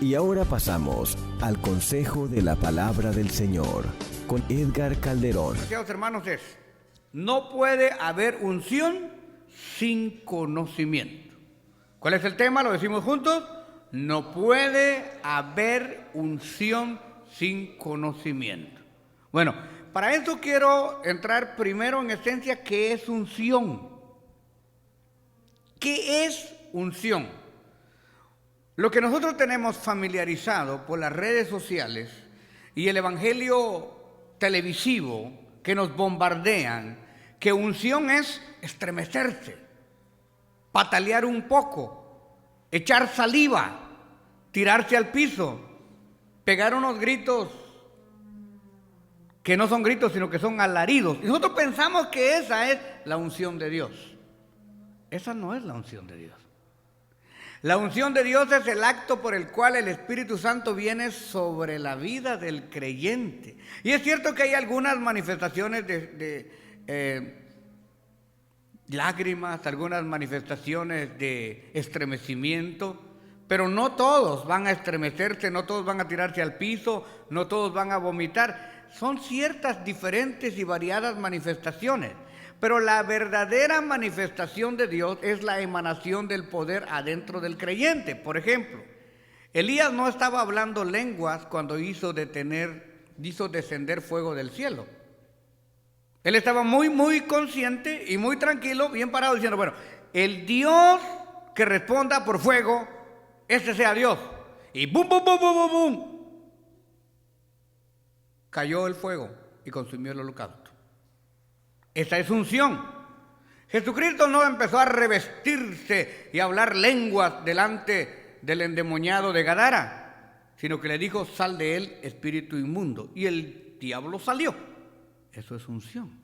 Y ahora pasamos al consejo de la palabra del Señor con Edgar Calderón. Apreciados hermanos, no puede haber unción sin conocimiento. ¿Cuál es el tema? ¿Lo decimos juntos? No puede haber unción sin conocimiento. Bueno, para eso quiero entrar primero en esencia, ¿qué es unción? ¿Qué es unción? Lo que nosotros tenemos familiarizado por las redes sociales y el evangelio televisivo que nos bombardean, que unción es estremecerse, patalear un poco, echar saliva, tirarse al piso, pegar unos gritos que no son gritos, sino que son alaridos. Y nosotros pensamos que esa es la unción de Dios. Esa no es la unción de Dios. La unción de Dios es el acto por el cual el Espíritu Santo viene sobre la vida del creyente. Y es cierto que hay algunas manifestaciones de lágrimas, algunas manifestaciones de estremecimiento, pero no todos van a estremecerse, no todos van a tirarse al piso, no todos van a vomitar. Son ciertas diferentes y variadas manifestaciones. Pero la verdadera manifestación de Dios es la emanación del poder adentro del creyente. Por ejemplo, Elías no estaba hablando lenguas cuando hizo descender fuego del cielo. Él estaba muy consciente y muy tranquilo, bien parado, diciendo, bueno, el Dios que responda por fuego, ese sea Dios. Y bum, bum, bum, bum, bum, bum. Cayó el fuego y consumió el holocausto. Esa es unción. Jesucristo no empezó a revestirse y a hablar lenguas delante del endemoniado de Gadara, sino que le dijo, sal de él, espíritu inmundo. Y el diablo salió. Eso es unción.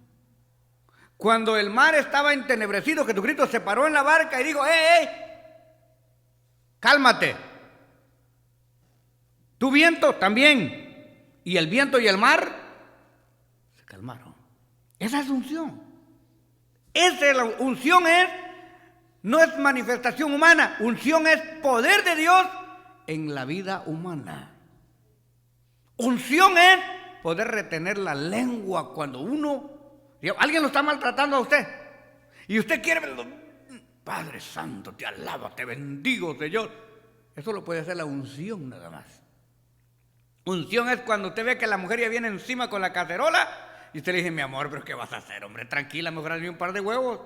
Cuando el mar estaba entenebrecido, Jesucristo se paró en la barca y dijo, ¡eh! ¡Cálmate! Tu viento también. Y el viento y el mar se calmaron. Esa es unción. Unción no es manifestación humana, unción es poder de Dios en la vida humana. Unción es poder retener la lengua cuando alguien lo está maltratando a usted y usted quiere, Padre Santo, te alabo, te bendigo, Señor. Eso lo puede hacer la unción nada más. Unción es cuando usted ve que la mujer ya viene encima con la cacerola y usted le dice, mi amor, pero ¿qué vas a hacer, hombre? Tranquila, mejor hazme un par de huevos.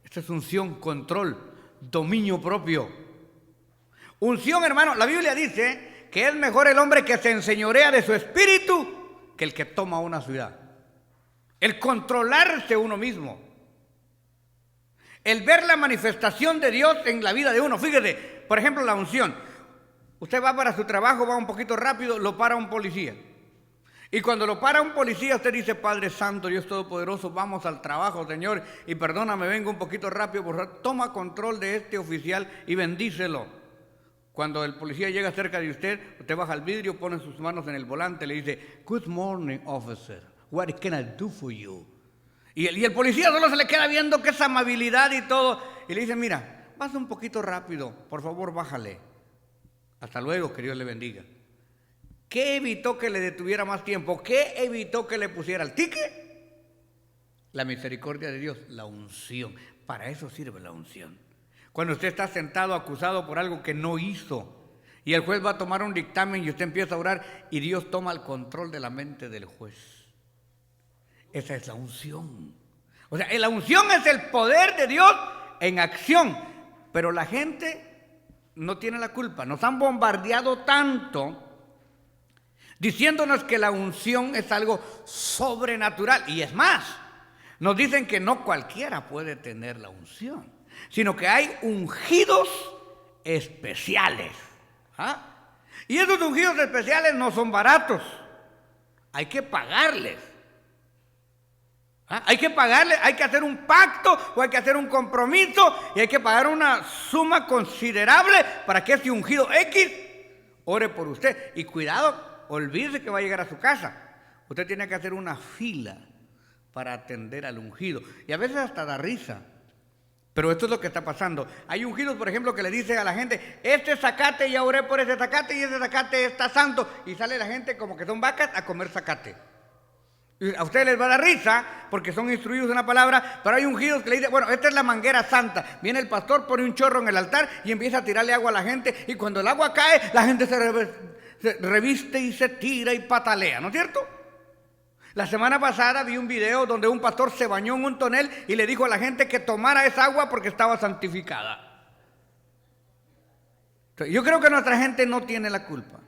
Esta es unción, control, dominio propio. Unción, hermano, la Biblia dice que es mejor el hombre que se enseñorea de su espíritu que el que toma una ciudad. El controlarse uno mismo. El ver la manifestación de Dios en la vida de uno. Fíjese, por ejemplo, la unción. Usted va para su trabajo, va un poquito rápido, lo para un policía. Y cuando lo para un policía, usted dice, Padre Santo, Dios Todopoderoso, vamos al trabajo, Señor, y perdóname, vengo un poquito rápido, por favor. Toma control de este oficial y bendícelo. Cuando el policía llega cerca de usted baja el vidrio, pone sus manos en el volante, le dice, Good morning, officer, what can I do for you? Y el policía solo se le queda viendo que es amabilidad y todo, y le dice, mira, vas un poquito rápido, por favor, bájale. Hasta luego, que Dios le bendiga. ¿Qué evitó que le detuviera más tiempo? ¿Qué evitó que le pusiera el ticket? La misericordia de Dios, la unción. Para eso sirve la unción. Cuando usted está sentado acusado por algo que no hizo y el juez va a tomar un dictamen y usted empieza a orar y Dios toma el control de la mente del juez. Esa es la unción. O sea, la unción es el poder de Dios en acción. Pero la gente no tiene la culpa. Nos han bombardeado tanto diciéndonos que la unción es algo sobrenatural. Y es más, nos dicen que no cualquiera puede tener la unción, sino que hay ungidos especiales. ¿Ah? Y esos ungidos especiales no son baratos. Hay que pagarles. ¿Ah? Hay que pagarles, hay que hacer un pacto o hay que hacer un compromiso y hay que pagar una suma considerable para que ese ungido X ore por usted. Y cuidado, olvídese que va a llegar a su casa. Usted tiene que hacer una fila para atender al ungido. Y a veces hasta da risa. Pero esto es lo que está pasando. Hay ungidos, por ejemplo, que le dicen a la gente, este zacate, ya oré por ese zacate y ese zacate está santo. Y sale la gente como que son vacas a comer zacate. Y a ustedes les va a dar risa porque son instruidos en la palabra, pero hay ungidos que le dicen, bueno, esta es la manguera santa. Viene el pastor, pone un chorro en el altar y empieza a tirarle agua a la gente. Y cuando el agua cae, la gente se reviste y se tira y patalea, ¿no es cierto? La semana pasada vi un video donde un pastor se bañó en un tonel y le dijo a la gente que tomara esa agua porque estaba santificada. Yo creo que nuestra gente no tiene la culpa.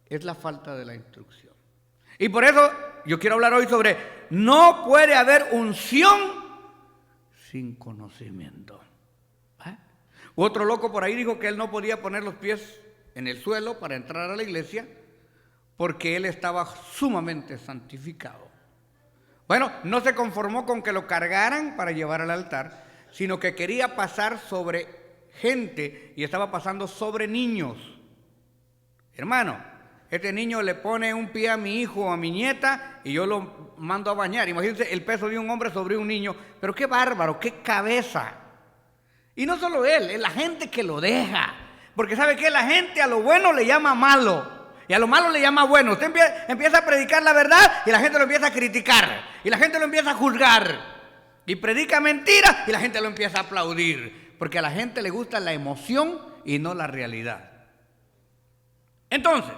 Es la falta de la instrucción. Y por eso yo quiero hablar hoy sobre no puede haber unción sin conocimiento. Otro loco por ahí dijo que él no podía poner los pies en el suelo para entrar a la iglesia porque él estaba sumamente santificado. Bueno, no se conformó con que lo cargaran para llevar al altar, sino que quería pasar sobre gente y estaba pasando sobre niños. Hermano, este niño le pone un pie a mi hijo o a mi nieta y yo lo mando a bañar. Imagínense el peso de un hombre sobre un niño, pero qué bárbaro, qué cabeza. Y no solo él, es la gente que lo deja, porque ¿sabe qué? La gente a lo bueno le llama malo. Y a lo malo le llama bueno. Usted empieza a predicar la verdad y la gente lo empieza a criticar. Y la gente lo empieza a juzgar. Y predica mentira y la gente lo empieza a aplaudir. Porque a la gente le gusta la emoción y no la realidad. Entonces,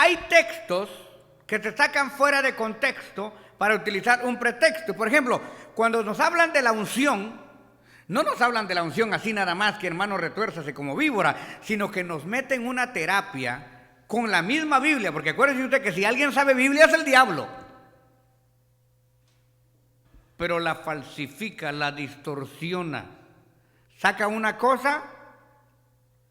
hay textos que se sacan fuera de contexto para utilizar un pretexto. Por ejemplo, cuando nos hablan de la unción, no nos hablan de la unción así nada más que hermano retuérzase como víbora, sino que nos meten una terapia con la misma Biblia, porque acuérdese usted que si alguien sabe Biblia es el diablo. Pero la falsifica, la distorsiona. Saca una cosa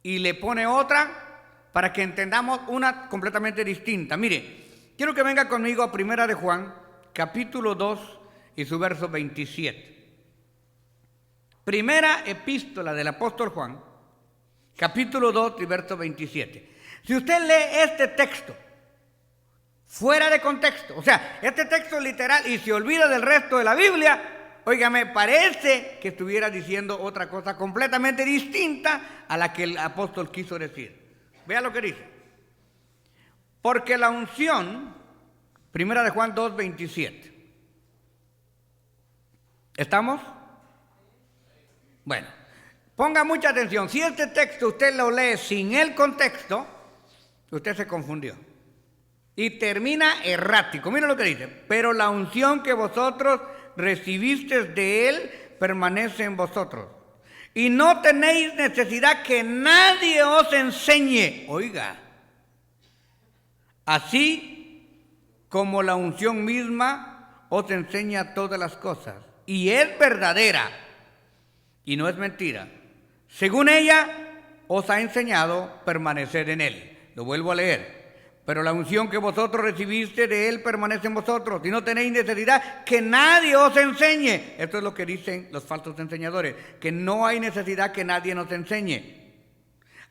y le pone otra para que entendamos una completamente distinta. Mire, quiero que venga conmigo a Primera de Juan, capítulo 2 y su verso 27. Primera epístola del apóstol Juan, capítulo 2 y verso 27. Si usted lee este texto fuera de contexto, o sea, este texto literal y se olvida del resto de la Biblia, óigame, parece que estuviera diciendo otra cosa completamente distinta a la que el apóstol quiso decir. Vea lo que dice. Porque la unción, Primera de Juan 2, 27. ¿Estamos? Bueno, ponga mucha atención. Si este texto usted lo lee sin el contexto, usted se confundió y termina errático. Mira lo que dice. Pero la unción que vosotros recibisteis de él permanece en vosotros. Y no tenéis necesidad que nadie os enseñe. Oiga. Así como la unción misma os enseña todas las cosas. Y es verdadera. Y no es mentira. Según ella os ha enseñado permanecer en él. Lo vuelvo a leer. Pero la unción que vosotros recibiste de él permanece en vosotros y no tenéis necesidad que nadie os enseñe. Esto es lo que dicen los falsos enseñadores, que no hay necesidad que nadie nos enseñe.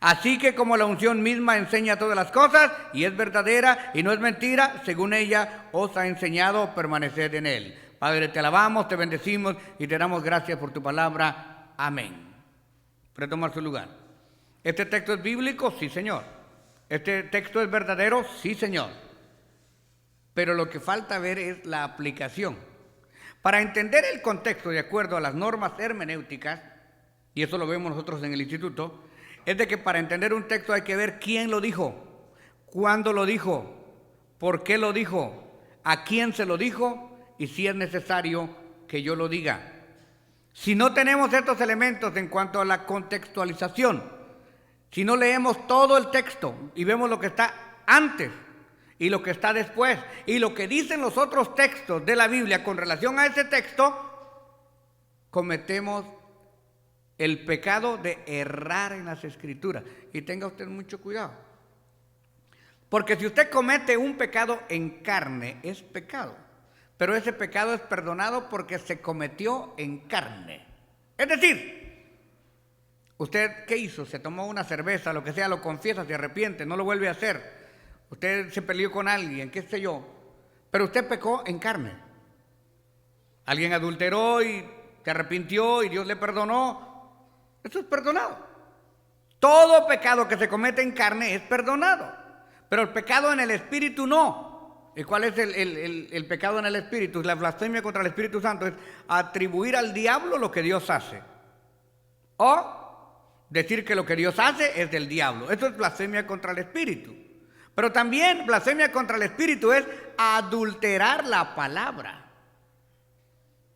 Así que como la unción misma enseña todas las cosas y es verdadera y no es mentira, según ella os ha enseñado permanecer en él. Padre, te alabamos, te bendecimos y te damos gracias por tu palabra. Amén. Puede tomar su lugar. ¿Este texto es bíblico? Sí, Señor. ¿Este texto es verdadero? Sí, Señor. Pero lo que falta ver es la aplicación. Para entender el contexto de acuerdo a las normas hermenéuticas, y eso lo vemos nosotros en el instituto, es de que para entender un texto hay que ver quién lo dijo, cuándo lo dijo, por qué lo dijo, a quién se lo dijo y si es necesario que yo lo diga. Si no tenemos estos elementos en cuanto a la contextualización, si no leemos todo el texto y vemos lo que está antes y lo que está después y lo que dicen los otros textos de la Biblia con relación a ese texto, cometemos el pecado de errar en las Escrituras. Y tenga usted mucho cuidado. Porque si usted comete un pecado en carne, es pecado. Pero ese pecado es perdonado porque se cometió en carne. Es decir, ¿usted qué hizo? Se tomó una cerveza, lo que sea, lo confiesa, se arrepiente, no lo vuelve a hacer. Usted se peleó con alguien, qué sé yo, pero usted pecó en carne. Alguien adulteró y se arrepintió y Dios le perdonó, eso es perdonado. Todo pecado que se comete en carne es perdonado, pero el pecado en el espíritu no. ¿Y cuál es el pecado en el espíritu? La blasfemia contra el Espíritu Santo es atribuir al diablo lo que Dios hace, o decir que lo que Dios hace es del diablo. Eso es blasfemia contra el espíritu. Pero también blasfemia contra el espíritu es adulterar la palabra.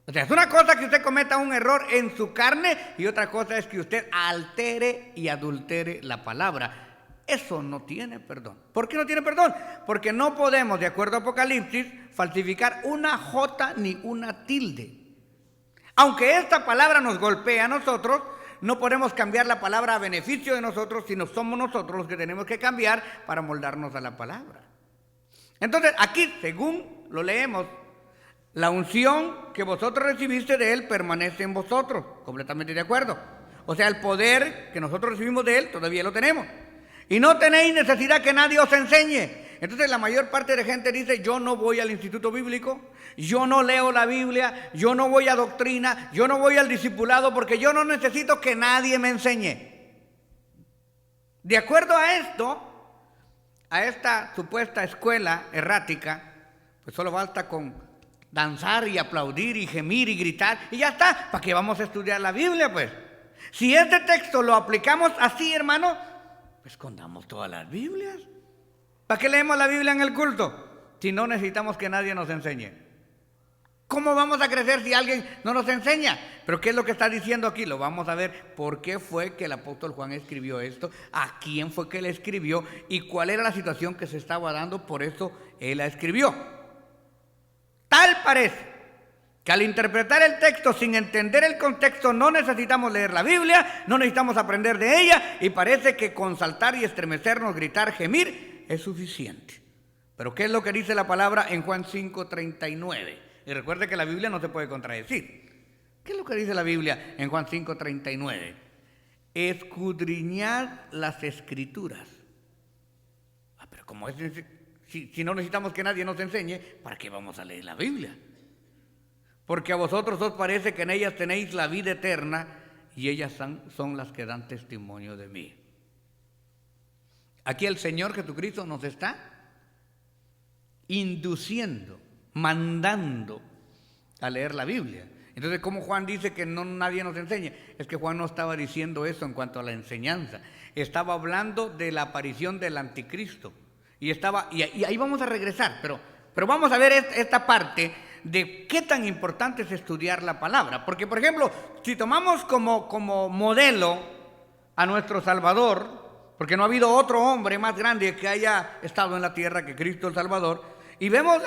O sea, es una cosa que usted cometa un error en su carne y otra cosa es que usted altere y adultere la palabra. Eso no tiene perdón. ¿Por qué no tiene perdón? Porque no podemos, de acuerdo a Apocalipsis, falsificar una jota ni una tilde. Aunque esta palabra nos golpea a nosotros, no podemos cambiar la palabra a beneficio de nosotros, sino somos nosotros los que tenemos que cambiar para moldarnos a la palabra. Entonces, aquí, según lo leemos, la unción que vosotros recibiste de Él permanece en vosotros. Completamente de acuerdo. O sea, el poder que nosotros recibimos de Él todavía lo tenemos. Y no tenéis necesidad que nadie os enseñe. Entonces la mayor parte de gente dice, yo no voy al instituto bíblico, yo no leo la Biblia, yo no voy a doctrina, yo no voy al discipulado porque yo no necesito que nadie me enseñe. De acuerdo a esto, a esta supuesta escuela errática, pues solo basta con danzar y aplaudir y gemir y gritar y ya está. ¿Para qué vamos a estudiar la Biblia, pues? Si este texto lo aplicamos así, hermano, pues escondamos todas las Biblias. ¿Para qué leemos la Biblia en el culto si no necesitamos que nadie nos enseñe? ¿Cómo vamos a crecer si alguien no nos enseña? Pero ¿qué es lo que está diciendo aquí? Lo vamos a ver. ¿Por qué fue que el apóstol Juan escribió esto? ¿A quién fue que le escribió? ¿Y cuál era la situación que se estaba dando? Por eso él la escribió. Tal parece que al interpretar el texto sin entender el contexto no necesitamos leer la Biblia, no necesitamos aprender de ella y parece que con saltar y estremecernos, gritar, gemir es suficiente. Pero ¿qué es lo que dice la palabra en Juan 5:39? Y recuerde que la Biblia no se puede contradecir. ¿Qué es lo que dice la Biblia en Juan 5:39? Escudriñad las Escrituras. Pero como es, si no necesitamos que nadie nos enseñe, ¿para qué vamos a leer la Biblia? Porque a vosotros os parece que en ellas tenéis la vida eterna y ellas son las que dan testimonio de mí. Aquí el Señor Jesucristo nos está induciendo, mandando a leer la Biblia. Entonces, ¿cómo Juan dice que no nadie nos enseñe? Es que Juan no estaba diciendo eso en cuanto a la enseñanza. Estaba hablando de la aparición del anticristo. Y ahí vamos a regresar, pero vamos a ver esta parte de qué tan importante es estudiar la palabra. Porque, por ejemplo, si tomamos como modelo a nuestro Salvador, porque no ha habido otro hombre más grande que haya estado en la tierra que Cristo el Salvador, y vemos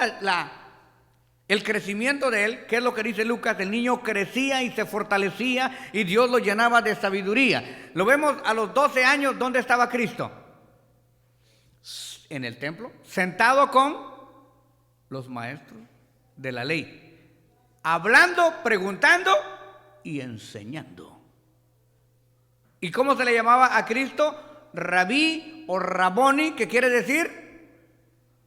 el crecimiento de él, que es lo que dice Lucas, el niño crecía y se fortalecía y Dios lo llenaba de sabiduría. Lo vemos a los 12 años, ¿dónde estaba Cristo? En el templo, sentado con los maestros de la ley, hablando, preguntando y enseñando. ¿Y cómo se le llamaba a Cristo? Rabí o Raboni, que quiere decir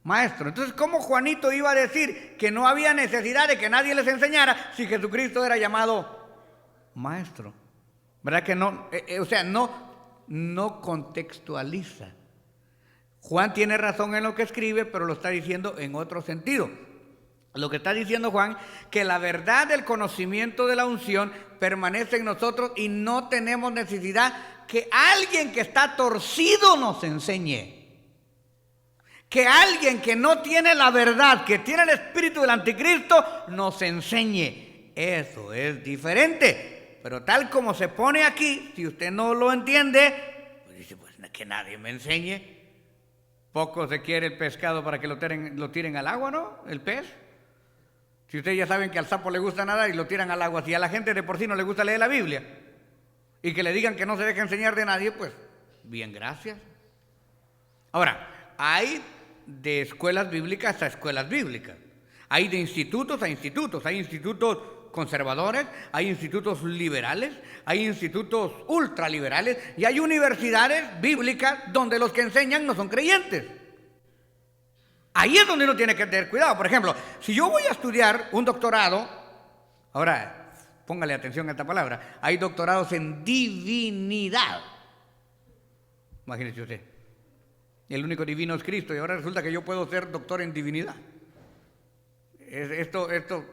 maestro. Entonces, ¿cómo Juanito iba a decir que no había necesidad de que nadie les enseñara si Jesucristo era llamado maestro? ¿Verdad que no? O sea, no contextualiza. Juan tiene razón en lo que escribe, pero lo está diciendo en otro sentido. Lo que está diciendo Juan, que la verdad del conocimiento de la unción permanece en nosotros y no tenemos necesidad que alguien que está torcido nos enseñe. Que alguien que no tiene la verdad, que tiene el espíritu del anticristo, nos enseñe. Eso es diferente. Pero tal como se pone aquí, si usted no lo entiende, pues dice, pues que nadie me enseñe. Poco se quiere el pescado para que lo tiren al agua, ¿no? El pez. Si ustedes ya saben que al sapo le gusta nadar y lo tiran al agua, si a la gente de por sí no le gusta leer la Biblia y que le digan que no se deje enseñar de nadie, pues bien, gracias. Ahora, hay de escuelas bíblicas a escuelas bíblicas. Hay de institutos a institutos. Hay institutos conservadores, hay institutos liberales, hay institutos ultraliberales y hay universidades bíblicas donde los que enseñan no son creyentes. Ahí es donde uno tiene que tener cuidado. Por ejemplo, si yo voy a estudiar un doctorado, ahora, póngale atención a esta palabra, hay doctorados en divinidad. Imagínese usted, el único divino es Cristo y ahora resulta que yo puedo ser doctor en divinidad. Esto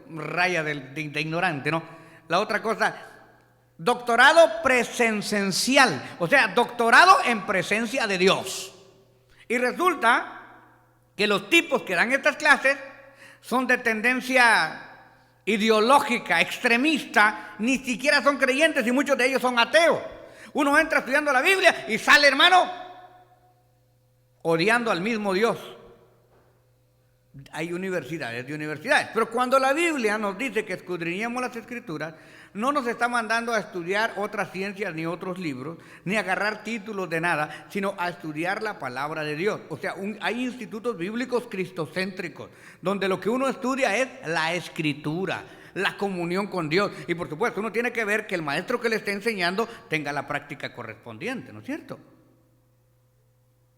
raya de ignorante, ¿no? La otra cosa, doctorado presencial, o sea, doctorado en presencia de Dios. Y resulta que los tipos que dan estas clases son de tendencia ideológica, extremista, ni siquiera son creyentes y muchos de ellos son ateos. Uno entra estudiando la Biblia y sale, hermano, odiando al mismo Dios. Hay universidades de universidades, pero cuando la Biblia nos dice que escudriñemos las Escrituras, no nos está mandando a estudiar otras ciencias ni otros libros, ni a agarrar títulos de nada, sino a estudiar la palabra de Dios. O sea, hay institutos bíblicos cristocéntricos, donde lo que uno estudia es la Escritura, la comunión con Dios. Y por supuesto, uno tiene que ver que el maestro que le esté enseñando tenga la práctica correspondiente, ¿no es cierto?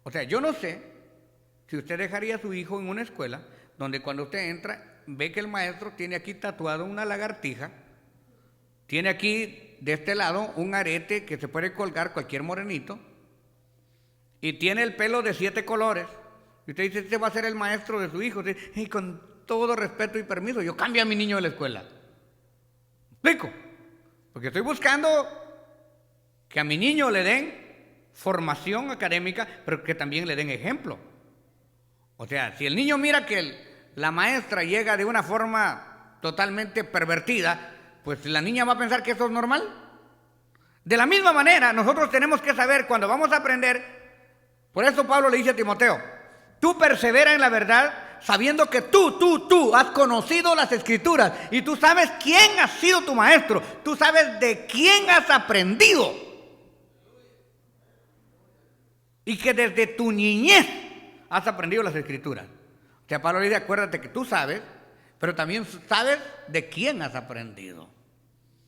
O sea, yo no sé si usted dejaría a su hijo en una escuela donde cuando usted entra, ve que el maestro tiene aquí tatuado una lagartija, tiene aquí de este lado un arete que se puede colgar cualquier morenito y tiene el pelo de 7 colores. Y usted dice, este va a ser el maestro de su hijo. Y con todo respeto y permiso, yo cambio a mi niño de la escuela. ¿Me explico? Porque estoy buscando que a mi niño le den formación académica, pero que también le den ejemplo. O sea, si el niño mira que la maestra llega de una forma totalmente pervertida, pues la niña va a pensar que eso es normal. De la misma manera, nosotros tenemos que saber cuando vamos a aprender. Por eso Pablo le dice a Timoteo, tú persevera en la verdad, sabiendo que tú has conocido las Escrituras y tú sabes quién ha sido tu maestro, tú sabes de quién has aprendido. Y que desde tu niñez has aprendido las Escrituras. O sea, Pablo le dice, acuérdate que tú sabes, pero también sabes de quién has aprendido.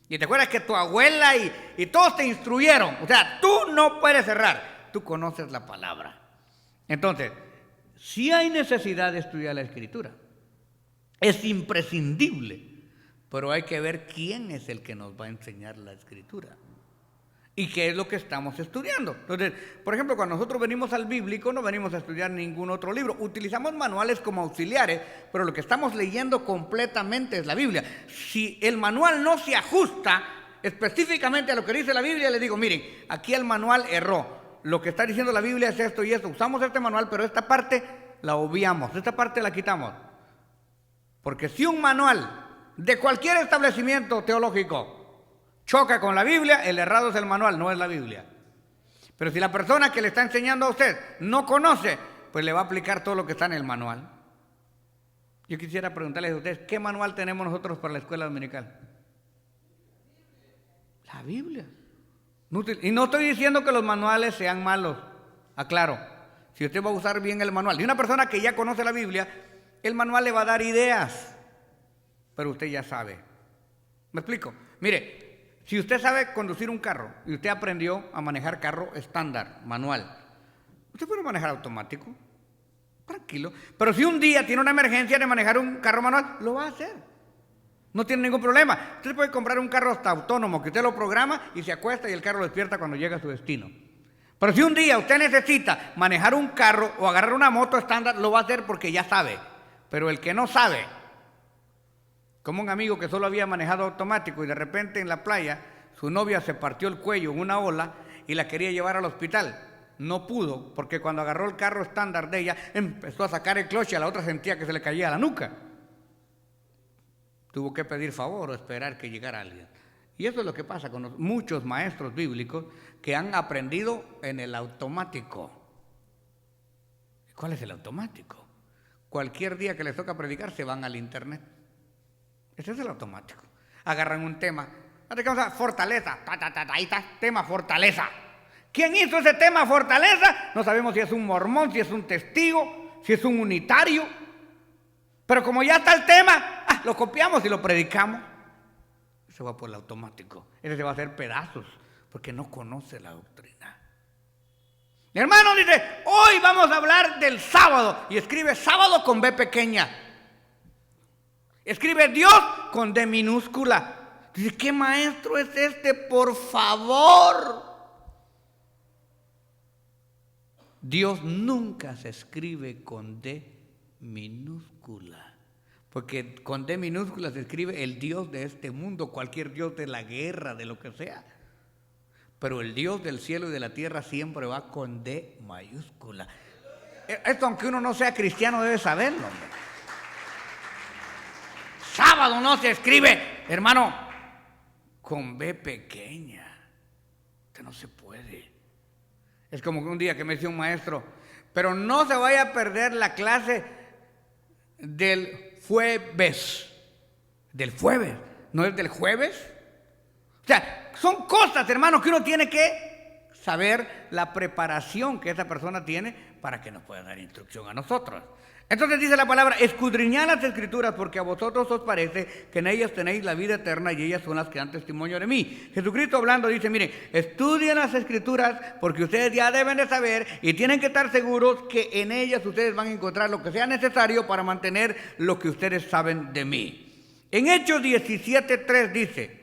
Y te acuerdas que tu abuela y todos te instruyeron. O sea, tú no puedes errar. Tú conoces la palabra. Entonces, sí hay necesidad de estudiar la Escritura. Es imprescindible. Pero hay que ver quién es el que nos va a enseñar la Escritura. ¿Y qué es lo que estamos estudiando? Entonces, por ejemplo, cuando nosotros venimos al bíblico, no venimos a estudiar ningún otro libro. Utilizamos manuales como auxiliares, pero lo que estamos leyendo completamente es la Biblia. Si el manual no se ajusta específicamente a lo que dice la Biblia, le digo, miren, aquí el manual erró. Lo que está diciendo la Biblia es esto y esto. Usamos este manual, pero esta parte la obviamos, esta parte la quitamos. Porque si un manual de cualquier establecimiento teológico choca con la Biblia, el errado es el manual, no es la Biblia. Pero si la persona que le está enseñando a usted no conoce, pues le va a aplicar todo lo que está en el manual. Yo quisiera preguntarles a ustedes, ¿qué manual tenemos nosotros para la escuela dominical? La Biblia. Y no estoy diciendo que los manuales sean malos, aclaro. Si usted va a usar bien el manual de una persona que ya conoce la Biblia, el manual le va a dar ideas, pero usted ya sabe. ¿Me explico? Mire, si usted sabe conducir un carro y usted aprendió a manejar carro estándar, manual, usted puede manejar automático, tranquilo. Pero si un día tiene una emergencia de manejar un carro manual, lo va a hacer. No tiene ningún problema. Usted puede comprar un carro hasta autónomo, que usted lo programa y se acuesta y el carro lo despierta cuando llega a su destino. Pero si un día usted necesita manejar un carro o agarrar una moto estándar, lo va a hacer porque ya sabe. Pero el que no sabe, como un amigo que solo había manejado automático y de repente en la playa su novia se partió el cuello en una ola y la quería llevar al hospital. No pudo porque cuando agarró el carro estándar de ella empezó a sacar el cloche y a la otra sentía que se le caía la nuca. Tuvo que pedir favor o esperar que llegara alguien. Y eso es lo que pasa con muchos maestros bíblicos que han aprendido en el automático. ¿Cuál es el automático? Cualquier día que les toca predicar se van al internet. Ese es el automático. Agarran un tema. Fortaleza. Ahí está, tema fortaleza. ¿Quién hizo ese tema fortaleza? No sabemos si es un mormón, si es un testigo, si es un unitario. Pero como ya está el tema, lo copiamos y lo predicamos. Se va por el automático. Ese se va a hacer pedazos porque no conoce la doctrina. Mi hermano dice, hoy vamos a hablar del sábado. Y escribe sábado con B pequeña. Escribe Dios con D minúscula. Dice, ¿qué maestro es este? Por favor. Dios nunca se escribe con D minúscula, porque con D minúscula se escribe el Dios de este mundo, cualquier Dios de la guerra, de lo que sea. Pero el Dios del cielo y de la tierra siempre va con D mayúscula. Esto, aunque uno no sea cristiano, debe saberlo, hombre. Sábado no se escribe, hermano, con B pequeña. Esto no se puede. Es como que un día que me decía un maestro, pero no se vaya a perder la clase del jueves. Del jueves, ¿no es del jueves? O sea, son cosas, hermano, que uno tiene que saber la preparación que esa persona tiene para que nos pueda dar instrucción a nosotros. Entonces dice la palabra, escudriñad las Escrituras porque a vosotros os parece que en ellas tenéis la vida eterna y ellas son las que dan testimonio de mí. Jesucristo hablando dice, miren, estudien las Escrituras porque ustedes ya deben de saber y tienen que estar seguros que en ellas ustedes van a encontrar lo que sea necesario para mantener lo que ustedes saben de mí. En Hechos 17:3 dice,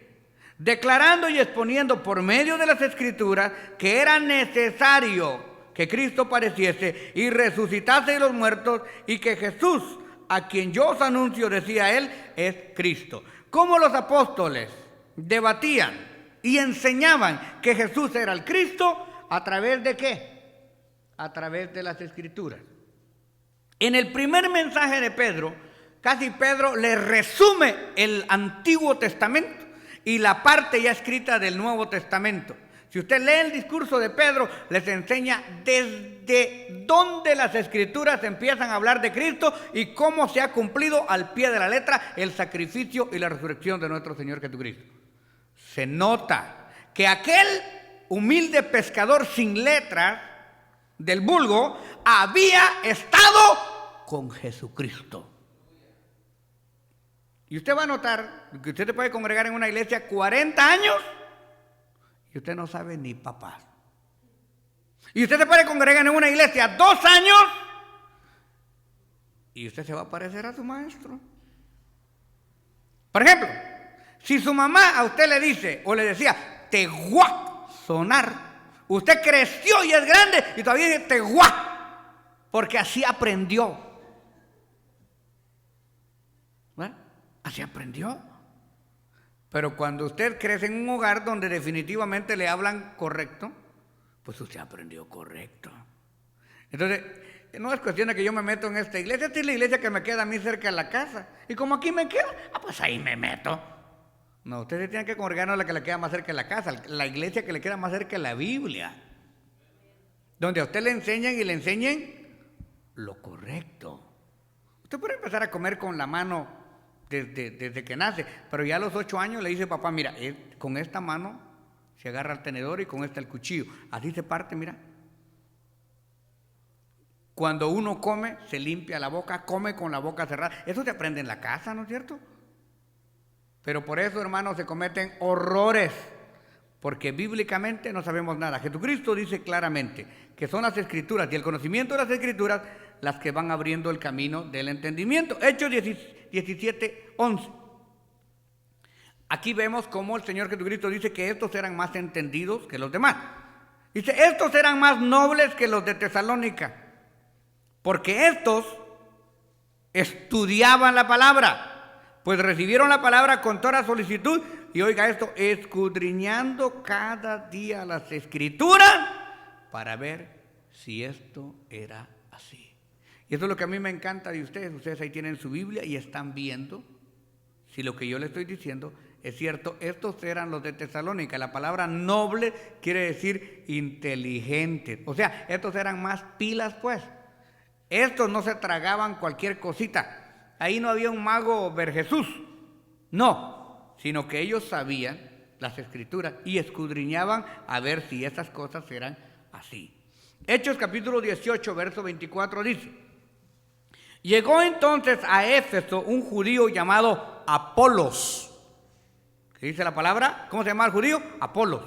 declarando y exponiendo por medio de las Escrituras que era necesario que Cristo padeciese y resucitase de los muertos y que Jesús, a quien yo os anuncio, decía él, es Cristo. Cómo los apóstoles debatían y enseñaban que Jesús era el Cristo, ¿a través de qué? A través de las Escrituras. En el primer mensaje de Pedro, casi Pedro le resume el Antiguo Testamento y la parte ya escrita del Nuevo Testamento. Si usted lee el discurso de Pedro, les enseña desde dónde las Escrituras empiezan a hablar de Cristo y cómo se ha cumplido al pie de la letra el sacrificio y la resurrección de nuestro Señor Jesucristo. Se nota que aquel humilde pescador sin letras del vulgo había estado con Jesucristo. Y usted va a notar que usted se puede congregar en una iglesia 40 años y usted no sabe ni papás. Y usted se puede congregar en una iglesia 2 años y usted se va a parecer a su maestro. Por ejemplo, si su mamá a usted le dice o le decía, te guá sonar, usted creció y es grande y todavía dice, te guá, porque así aprendió. ¿Bueno? Así aprendió. Pero cuando usted crece en un hogar donde definitivamente le hablan correcto, pues usted aprendió correcto. Entonces, no es cuestión de que yo me meto en esta iglesia. Esta es la iglesia que me queda a mí cerca de la casa. Y como aquí me queda, pues ahí me meto. No, usted se tiene que congregar a la que le queda más cerca de la casa, la iglesia que le queda más cerca de la Biblia. Donde a usted le enseñan y le enseñen lo correcto. Usted puede empezar a comer con la mano desde que nace, pero ya a los 8 años le dice papá, mira, con esta mano se agarra el tenedor y con esta el cuchillo, así se parte, mira. Cuando uno come, se limpia la boca, come con la boca cerrada. Eso se aprende en la casa, ¿no es cierto? Pero por eso, hermanos, se cometen horrores, porque bíblicamente no sabemos nada. Jesucristo dice claramente que son las Escrituras y el conocimiento de las Escrituras las que van abriendo el camino del entendimiento. Hechos 17:11. Aquí vemos cómo el Señor Jesucristo dice que estos eran más entendidos que los demás. Dice, estos eran más nobles que los de Tesalónica, porque estos estudiaban la palabra, pues recibieron la palabra con toda solicitud, y oiga esto, escudriñando cada día las Escrituras para ver si esto era así. Y eso es lo que a mí me encanta de ustedes. Ustedes ahí tienen su Biblia y están viendo si lo que yo les estoy diciendo es cierto. Estos eran los de Tesalónica. La palabra noble quiere decir inteligente. O sea, estos eran más pilas, pues. Estos no se tragaban cualquier cosita. Ahí no había un mago ver Jesús. No, sino que ellos sabían las Escrituras y escudriñaban a ver si esas cosas eran así. Hechos capítulo 18, verso 24 dice, llegó entonces a Éfeso un judío llamado Apolos. ¿Qué dice la palabra? ¿Cómo se llama el judío? Apolos.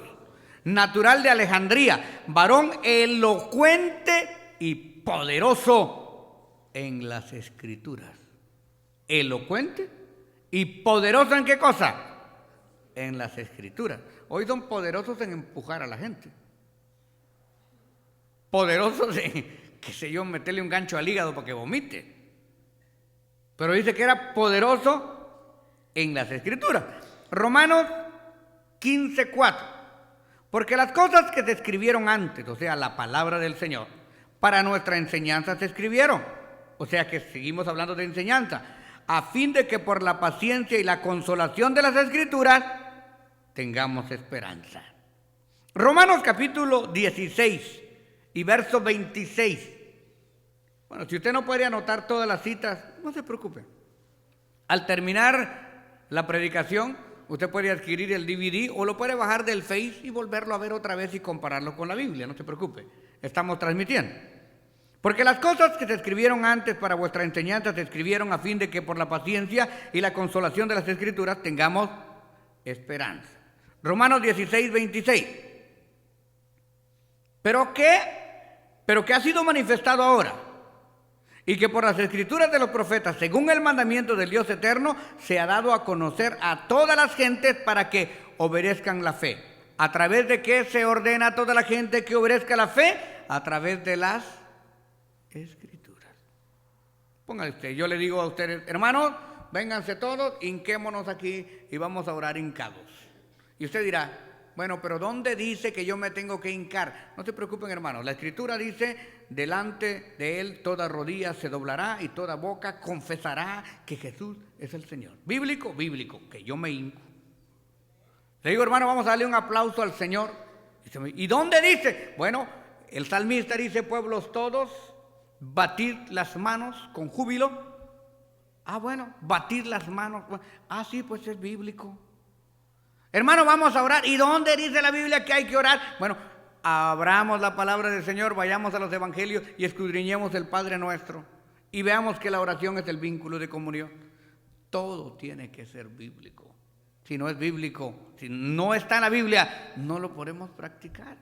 Natural de Alejandría, varón elocuente y poderoso en las Escrituras. Elocuente y poderoso ¿en qué cosa? en las Escrituras. Hoy son poderosos en empujar a la gente. Poderosos en, qué sé yo, meterle un gancho al hígado para que vomite. Pero dice que era poderoso en las Escrituras. Romanos 15:4. Porque las cosas que se escribieron antes, o sea, la palabra del Señor, para nuestra enseñanza se escribieron. O sea que seguimos hablando de enseñanza, a fin de que por la paciencia y la consolación de las Escrituras tengamos esperanza. Romanos capítulo 16 y verso 26. Bueno, si usted no puede anotar todas las citas, no se preocupe. Al terminar la predicación, usted puede adquirir el DVD o lo puede bajar del Face y volverlo a ver otra vez y compararlo con la Biblia. No se preocupe, estamos transmitiendo. Porque las cosas que se escribieron antes para vuestra enseñanza se escribieron a fin de que por la paciencia y la consolación de las Escrituras tengamos esperanza. Romanos 16, 26. ¿Pero qué? Pero que ha sido manifestado ahora, y que por las Escrituras de los profetas, según el mandamiento del Dios eterno, se ha dado a conocer a todas las gentes para que obedezcan la fe. ¿A través de qué se ordena a toda la gente que obedezca la fe? A través de las Escrituras. Póngale usted, yo le digo a ustedes, hermanos, vénganse todos, hinquémonos aquí y vamos a orar hincados. Y usted dirá, bueno, pero ¿dónde dice que yo me tengo que hincar? No se preocupen, hermanos, la Escritura dice, delante de Él toda rodilla se doblará y toda boca confesará que Jesús es el Señor. Bíblico, bíblico, que yo me hinco. Le digo, hermano, vamos a darle un aplauso al Señor. ¿Y dónde dice? Bueno, el salmista dice, pueblos todos, batid las manos con júbilo. Ah, bueno, batid las manos. Ah, sí, pues es bíblico. Hermano, vamos a orar. ¿Y dónde dice la Biblia que hay que orar? Bueno, abramos la palabra del Señor, vayamos a los evangelios y escudriñemos el Padre Nuestro y veamos que la oración es el vínculo de comunión. Todo tiene que ser bíblico. Si no es bíblico, si no está en la Biblia, no lo podemos practicar.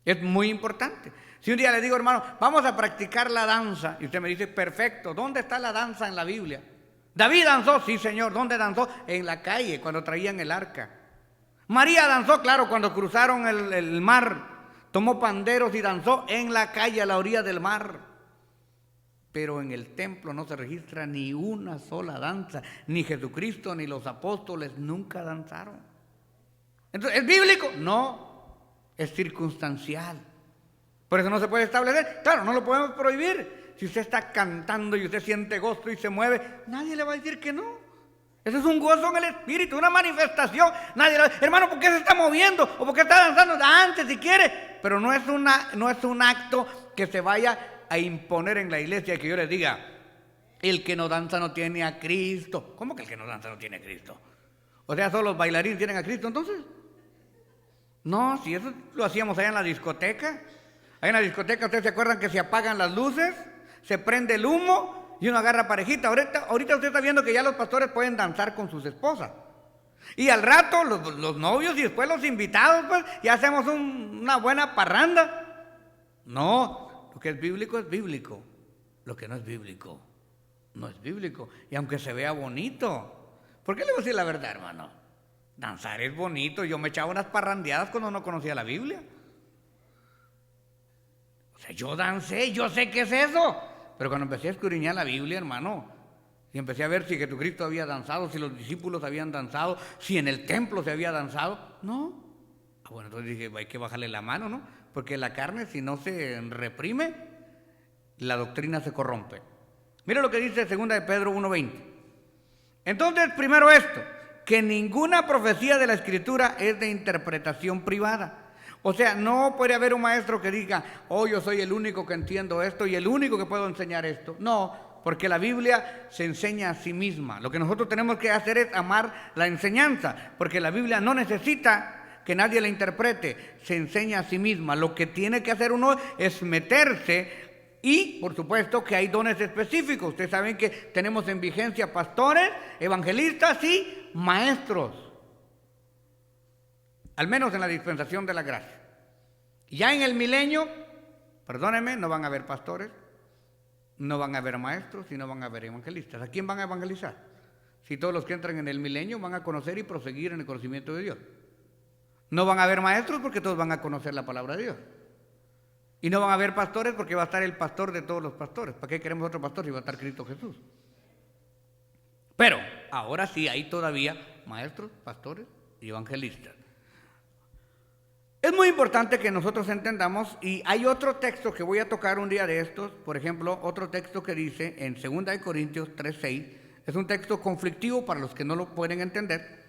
Es muy importante. Si un día le digo, hermano, vamos a practicar la danza, y usted me dice, perfecto, ¿dónde está la danza en la Biblia? David danzó, sí señor. ¿Dónde danzó? En la calle, cuando traían el arca. María danzó, claro, cuando cruzaron el mar. Tomó panderos y danzó en la calle a la orilla del mar. Pero en el templo no se registra ni una sola danza. Ni Jesucristo ni los apóstoles nunca danzaron. Entonces, ¿es bíblico? No, es circunstancial. Por eso no se puede establecer. Claro, no lo podemos prohibir. Si usted está cantando y usted siente gozo y se mueve, nadie le va a decir que no. Eso es un gozo en el espíritu, una manifestación. Nadie le va a decir, hermano, ¿por qué se está moviendo? ¿O por qué está danzando? Antes, si quiere. Pero no es un acto que se vaya a imponer en la iglesia, que yo les diga, el que no danza no tiene a Cristo. ¿Cómo que el que no danza no tiene a Cristo? O sea, ¿solo los bailarines tienen a Cristo entonces? No, si eso lo hacíamos allá en la discoteca. Allá en la discoteca, ¿ustedes se acuerdan que se apagan las luces? Se prende el humo y uno agarra parejita. Ahorita usted está viendo que ya los pastores pueden danzar con sus esposas. Y al rato los novios y después los invitados, pues, y hacemos una buena parranda. No, lo que es bíblico es bíblico. Lo que no es bíblico, no es bíblico. Y aunque se vea bonito, ¿por qué le voy a decir la verdad, hermano? Danzar es bonito. Yo me echaba unas parrandeadas cuando no conocía la Biblia. O sea, yo dancé, yo sé qué es eso. Pero cuando empecé a escudriñar la Biblia, hermano, y empecé a ver si Jesucristo había danzado, si los discípulos habían danzado, si en el templo se había danzado, no. Bueno, entonces dije, hay que bajarle la mano, ¿no? Porque la carne, si no se reprime, la doctrina se corrompe. Mira lo que dice 2 de Pedro 1:20. Entonces, primero esto, que ninguna profecía de la Escritura es de interpretación privada. O sea, no puede haber un maestro que diga, oh, yo soy el único que entiendo esto y el único que puedo enseñar esto. No, porque la Biblia se enseña a sí misma. Lo que nosotros tenemos que hacer es amar la enseñanza, porque la Biblia no necesita que nadie la interprete, se enseña a sí misma. Lo que tiene que hacer uno es meterse y, por supuesto, que hay dones específicos. Ustedes saben que tenemos en vigencia pastores, evangelistas y maestros. Al menos en la dispensación de la gracia. Ya en el milenio, perdónenme, no van a haber pastores, no van a haber maestros y no van a haber evangelistas. ¿A quién van a evangelizar? si todos los que entran en el milenio van a conocer y proseguir en el conocimiento de Dios? No van a haber maestros porque todos van a conocer la palabra de Dios. Y no van a haber pastores porque va a estar el pastor de todos los pastores. ¿Para qué queremos otro pastor si va a estar Cristo Jesús? Pero ahora sí hay todavía maestros, pastores y evangelistas. Es muy importante que nosotros entendamos, y hay otro texto que voy a tocar un día de estos, por ejemplo, otro texto que dice en 2 Corintios 3:6, es un texto conflictivo para los que no lo pueden entender,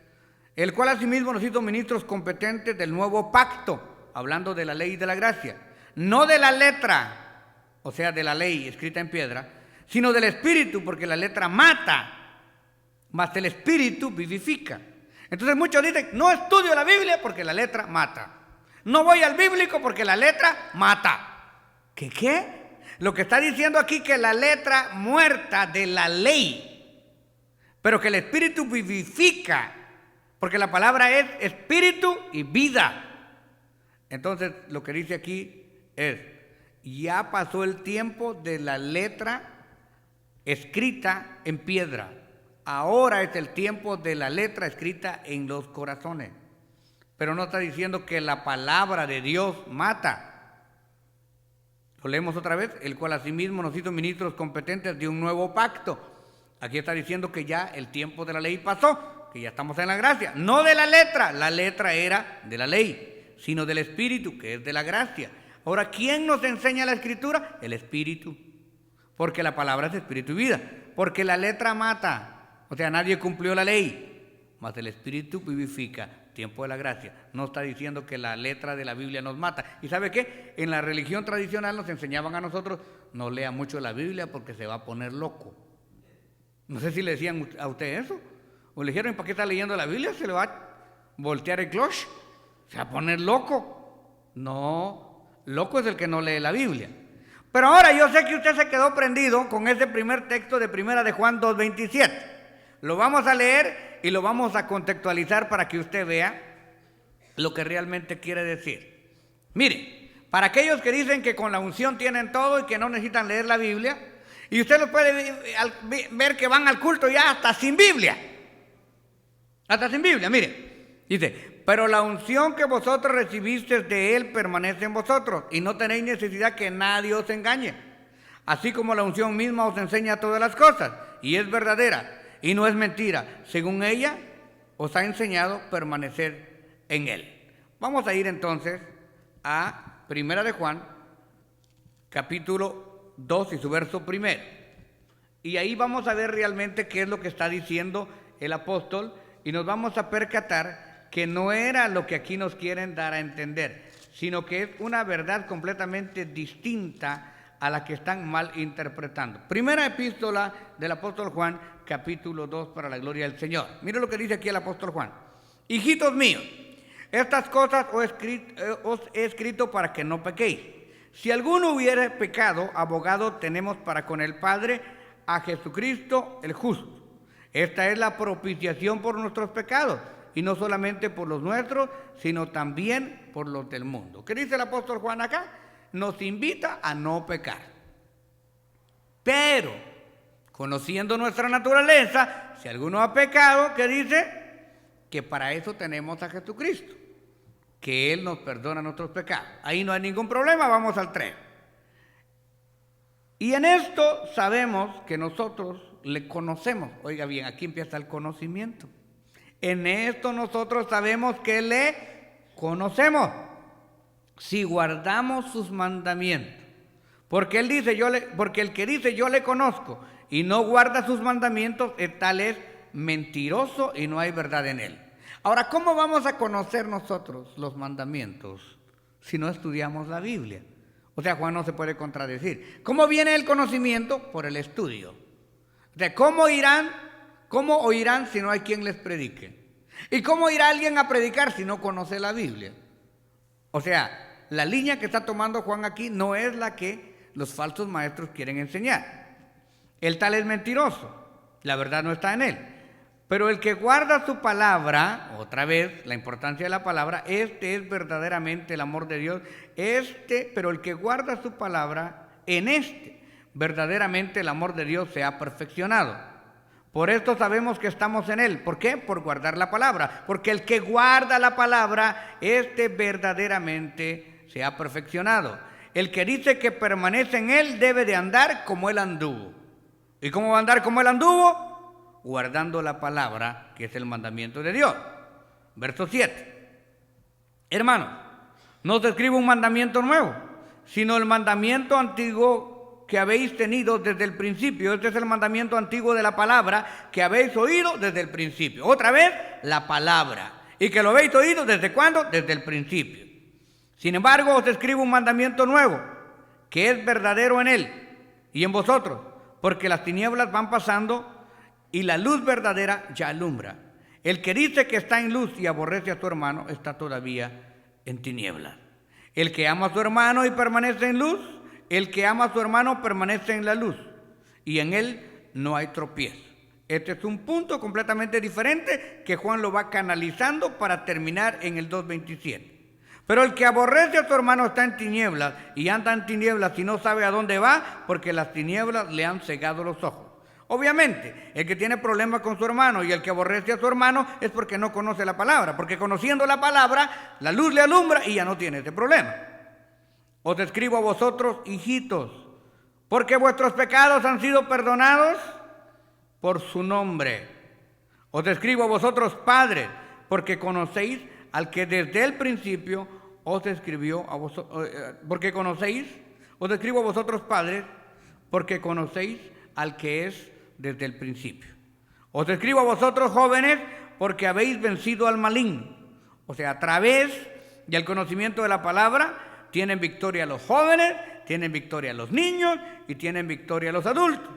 el cual asimismo nos hizo ministros competentes del nuevo pacto, hablando de la ley y de la gracia, no de la letra, o sea, de la ley escrita en piedra, sino del espíritu, porque la letra mata, mas el espíritu vivifica. Entonces muchos dicen, no estudio la Biblia porque la letra mata. No voy al bíblico porque la letra mata. ¿Qué? Lo que está diciendo aquí que la letra muerta de la ley, pero que el espíritu vivifica, porque la palabra es espíritu y vida. Entonces lo que dice aquí es, ya pasó el tiempo de la letra escrita en piedra. Ahora es el tiempo de la letra escrita en los corazones. Pero no está diciendo que la palabra de Dios mata. Lo leemos otra vez, el cual asimismo nos hizo ministros competentes de un nuevo pacto. Aquí está diciendo que ya el tiempo de la ley pasó, que ya estamos en la gracia. No de la letra era de la ley, sino del espíritu, que es de la gracia. Ahora, ¿quién nos enseña la escritura? El espíritu. Porque la palabra es espíritu y vida. Porque la letra mata, o sea, nadie cumplió la ley, mas el espíritu vivifica. Tiempo de la gracia. No está diciendo que la letra de la Biblia nos mata. ¿Y sabe qué? En la religión tradicional nos enseñaban a nosotros, no lea mucho la Biblia porque se va a poner loco. No sé si le decían a usted eso. O le dijeron, ¿para qué está leyendo la Biblia? Se le va a voltear el cloche. Se va a poner loco. No, loco es el que no lee la Biblia. Pero ahora yo sé que usted se quedó prendido con ese primer texto de 1 de Juan 2:27. Lo vamos a leer y lo vamos a contextualizar para que usted vea lo que realmente quiere decir. Mire, para aquellos que dicen que con la unción tienen todo y que no necesitan leer la Biblia, y usted lo puede ver que van al culto ya hasta sin Biblia. Hasta sin Biblia, mire. Dice, pero la unción que vosotros recibisteis de Él permanece en vosotros y no tenéis necesidad que nadie os engañe. Así como la unción misma os enseña todas las cosas y es verdadera. Y no es mentira, según ella os ha enseñado permanecer en Él. Vamos a ir entonces a 1 de Juan, capítulo 2 y su verso 1. Y ahí vamos a ver realmente qué es lo que está diciendo el apóstol y nos vamos a percatar que no era lo que aquí nos quieren dar a entender, sino que es una verdad completamente distinta a la que están mal interpretando. Primera epístola del apóstol Juan, capítulo 2, para la gloria del Señor. Mire lo que dice aquí el apóstol Juan. Hijitos míos, estas cosas os he escrito para que no pequéis. Si alguno hubiere pecado, abogado tenemos para con el Padre a Jesucristo el justo. Esta es la propiciación por nuestros pecados, y no solamente por los nuestros, sino también por los del mundo. ¿Qué dice el apóstol Juan acá? Nos invita a no pecar. Pero, conociendo nuestra naturaleza, si alguno ha pecado, ¿qué dice? Que para eso tenemos a Jesucristo, que Él nos perdona nuestros pecados. Ahí no hay ningún problema, vamos al 3. Y en esto sabemos que nosotros le conocemos. Oiga bien, aquí empieza el conocimiento. En esto nosotros sabemos que le conocemos, si guardamos sus mandamientos. Porque él dice, porque el que dice yo le conozco y no guarda sus mandamientos, tal es mentiroso y no hay verdad en él. Ahora, ¿cómo vamos a conocer nosotros los mandamientos si no estudiamos la Biblia? O sea, Juan no se puede contradecir. ¿Cómo viene el conocimiento? Por el estudio. O sea, ¿cómo oirán si no hay quien les predique? ¿Y cómo irá alguien a predicar si no conoce la Biblia? O sea, la línea que está tomando Juan aquí no es la que los falsos maestros quieren enseñar. El tal es mentiroso, la verdad no está en él. Pero el que guarda su palabra, otra vez la importancia de la palabra, este es verdaderamente el amor de Dios. Pero el que guarda su palabra, en verdaderamente el amor de Dios se ha perfeccionado. Por esto sabemos que estamos en Él. ¿Por qué? Por guardar la palabra. Porque el que guarda la palabra, este verdaderamente se ha perfeccionado. El que dice que permanece en Él debe de andar como Él anduvo. ¿Y cómo va a andar como Él anduvo? Guardando la palabra, que es el mandamiento de Dios. Verso 7. Hermanos, no os escribo un mandamiento nuevo, sino el mandamiento antiguo que habéis tenido desde el principio. Este es el mandamiento antiguo de la palabra que habéis oído desde el principio. Otra vez, la palabra. ¿Y que lo habéis oído desde cuándo? Desde el principio. Sin embargo, os escribo un mandamiento nuevo, que es verdadero en Él y en vosotros, porque las tinieblas van pasando y la luz verdadera ya alumbra. El que dice que está en luz y aborrece a su hermano está todavía en tinieblas. El que ama a su hermano y permanece en luz, el que ama a su hermano permanece en la luz, y en él no hay tropiezo. Este es un punto completamente diferente que Juan lo va canalizando para terminar en el 2:27. Pero el que aborrece a su hermano está en tinieblas, y anda en tinieblas y no sabe a dónde va, porque las tinieblas le han cegado los ojos. Obviamente, el que tiene problemas con su hermano y el que aborrece a su hermano es porque no conoce la palabra, porque conociendo la palabra, la luz le alumbra y ya no tiene ese problema. Os escribo a vosotros, hijitos, porque vuestros pecados han sido perdonados por su nombre. Os escribo a vosotros, padres, porque conocéis al que desde el principio os escribió a vosotros, os escribo a vosotros, padres, porque conocéis al que es desde el principio. Os escribo a vosotros, jóvenes, porque habéis vencido al maligno. O sea, a través del conocimiento de la palabra, tienen victoria los jóvenes, tienen victoria los niños y tienen victoria los adultos.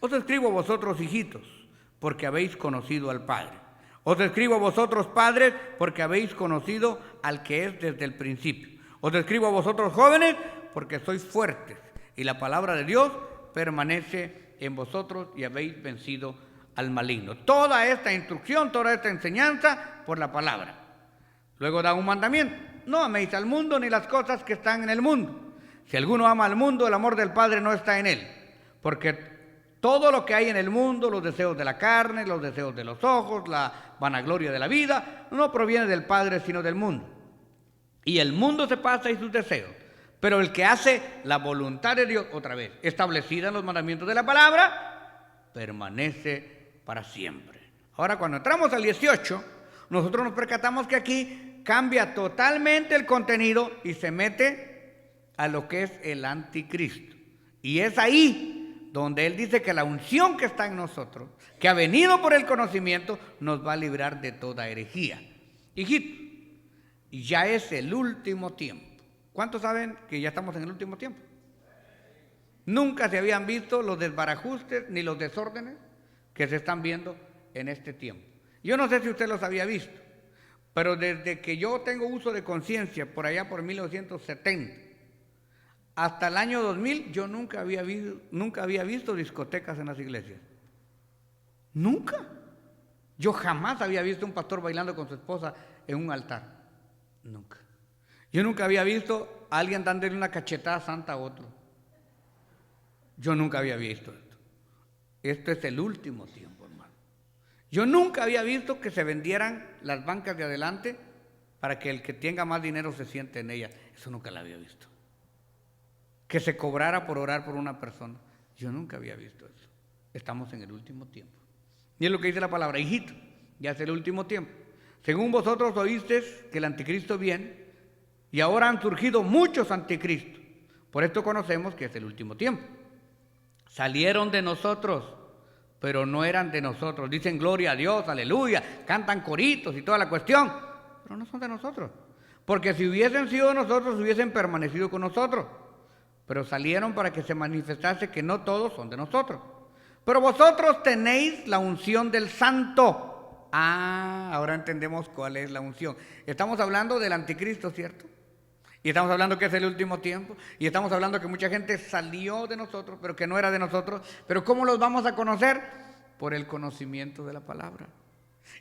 Os escribo a vosotros, hijitos, porque habéis conocido al Padre. Os escribo a vosotros, padres, porque habéis conocido al que es desde el principio. Os escribo a vosotros, jóvenes, porque sois fuertes y la palabra de Dios permanece en vosotros y habéis vencido al maligno. Toda esta instrucción, toda esta enseñanza por la palabra. Luego da un mandamiento: no améis al mundo ni las cosas que están en el mundo. Si alguno ama al mundo, el amor del Padre no está en él. Porque todo lo que hay en el mundo, los deseos de la carne, los deseos de los ojos, la vanagloria de la vida, no proviene del Padre, sino del mundo. Y el mundo se pasa y sus deseos. Pero el que hace la voluntad de Dios, otra vez, establecida en los mandamientos de la palabra, permanece para siempre. Ahora, cuando entramos al 18, nosotros nos percatamos que aquí cambia totalmente el contenido y se mete a lo que es el anticristo. Y es ahí donde él dice que la unción que está en nosotros, que ha venido por el conocimiento, nos va a librar de toda herejía. Hijito, ya es el último tiempo. ¿Cuántos saben que ya estamos en el último tiempo? Nunca se habían visto los desbarajustes ni los desórdenes que se están viendo en este tiempo. Yo no sé si usted los había visto, pero desde que yo tengo uso de conciencia, por allá por 1970, hasta el año 2000, yo nunca había visto discotecas en las iglesias. Nunca. Yo jamás había visto un pastor bailando con su esposa en un altar. Nunca. Yo nunca había visto a alguien dándole una cachetada santa a otro. Yo nunca había visto esto. Esto es el último tiempo, hermano. Yo nunca había visto que se vendieran las bancas de adelante para que el que tenga más dinero se siente en ellas. Eso nunca lo había visto. Que se cobrara por orar por una persona. Yo nunca había visto eso. Estamos en el último tiempo. Y es lo que dice la palabra: hijito, ya es el último tiempo. Según vosotros oísteis que el anticristo viene, y ahora han surgido muchos anticristos. Por esto conocemos que es el último tiempo. Salieron de nosotros, pero no eran de nosotros. Dicen gloria a Dios, aleluya, cantan coritos y toda la cuestión, pero no son de nosotros. Porque si hubiesen sido de nosotros, hubiesen permanecido con nosotros. Pero salieron para que se manifestase que no todos son de nosotros. Pero vosotros tenéis la unción del Santo. Ahora entendemos cuál es la unción. Estamos hablando del anticristo, ¿cierto? Y estamos hablando que es el último tiempo. Y estamos hablando que mucha gente salió de nosotros, pero que no era de nosotros. Pero ¿cómo los vamos a conocer? Por el conocimiento de la palabra.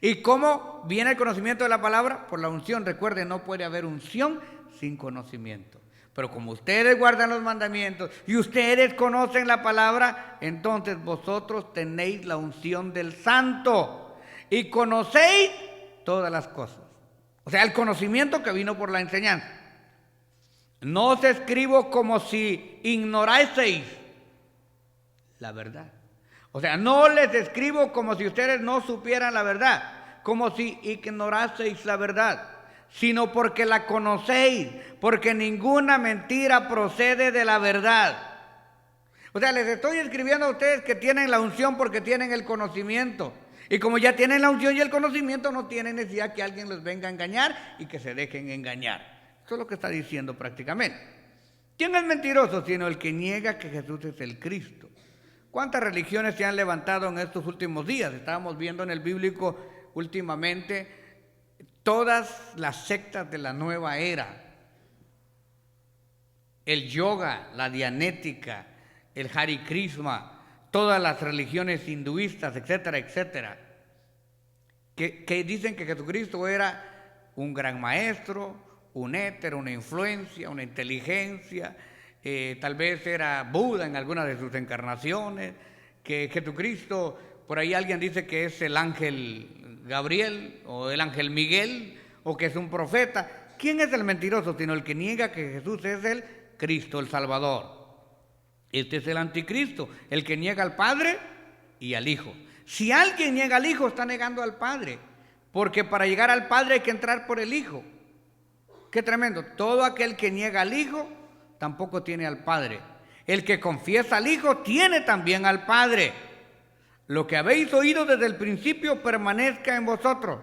¿Y cómo viene el conocimiento de la palabra? Por la unción. Recuerden, no puede haber unción sin conocimiento. Pero como ustedes guardan los mandamientos y ustedes conocen la palabra, entonces vosotros tenéis la unción del Santo y conocéis todas las cosas. O sea, el conocimiento que vino por la enseñanza. No os escribo como si ignoraseis la verdad. O sea, no les escribo como si ustedes no supieran la verdad, como si ignoraseis la verdad, sino porque la conocéis, porque ninguna mentira procede de la verdad. O sea, les estoy escribiendo a ustedes que tienen la unción porque tienen el conocimiento. Y como ya tienen la unción y el conocimiento, no tienen necesidad que alguien les venga a engañar y que se dejen engañar. Eso es lo que está diciendo prácticamente. ¿Quién es mentiroso sino el que niega que Jesús es el Cristo? ¿Cuántas religiones se han levantado en estos últimos días? Estábamos viendo en el bíblico últimamente todas las sectas de la nueva era, el yoga, la dianética, el Hare Krishna, todas las religiones hinduistas, etcétera, etcétera, que dicen que Jesucristo era un gran maestro, un éter, una influencia, una inteligencia, tal vez era Buda en alguna de sus encarnaciones, que Jesucristo, por ahí alguien dice que es el ángel Gabriel o el ángel Miguel o que es un profeta. ¿Quién es el mentiroso sino el que niega que Jesús es el Cristo, el Salvador? Este es el anticristo, el que niega al Padre y al Hijo. Si alguien niega al Hijo, está negando al Padre, porque para llegar al Padre hay que entrar por el Hijo. Qué tremendo. Todo aquel que niega al Hijo tampoco tiene al Padre. El que confiesa al Hijo tiene también al Padre. Lo que habéis oído desde el principio permanezca en vosotros.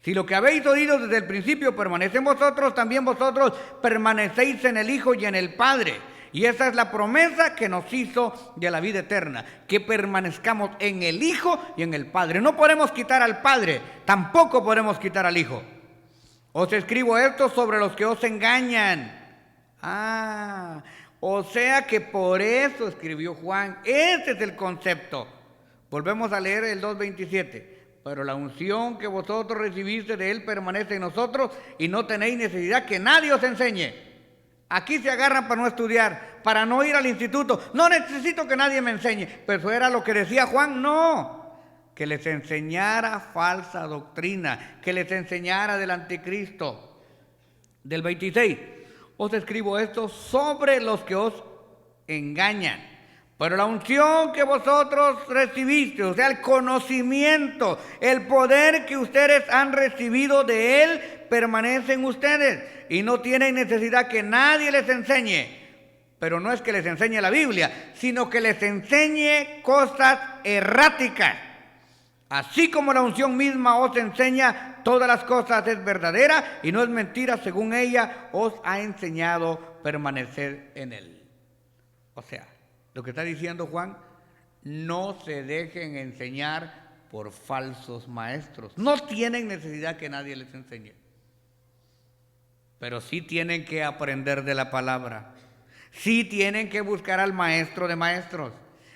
Si lo que habéis oído desde el principio permanece en vosotros, también vosotros permanecéis en el Hijo y en el Padre. Y esa es la promesa que nos hizo de la vida eterna, que permanezcamos en el Hijo y en el Padre. No podemos quitar al Padre, tampoco podemos quitar al Hijo. Os escribo esto sobre los que os engañan. O sea que por eso escribió Juan. Ese es el concepto. Volvemos a leer el 2:27. Pero la unción que vosotros recibiste de Él permanece en nosotros y no tenéis necesidad que nadie os enseñe. Aquí se agarran para no estudiar, para no ir al instituto. No necesito que nadie me enseñe. Pero eso era lo que decía Juan. No, que les enseñara falsa doctrina, que les enseñara del anticristo. Del 26. Os escribo esto sobre los que os engañan. Pero la unción que vosotros recibiste, o sea, el conocimiento, el poder que ustedes han recibido de Él, permanece en ustedes y no tienen necesidad que nadie les enseñe. Pero no es que les enseñe la Biblia, sino que les enseñe cosas erráticas. Así como la unción misma os enseña todas las cosas, es verdadera y no es mentira, según ella os ha enseñado permanecer en Él. O sea, lo que está diciendo Juan, no se dejen enseñar por falsos maestros. No tienen necesidad que nadie les enseñe. Pero sí tienen que aprender de la palabra. Sí tienen que buscar al maestro de maestros.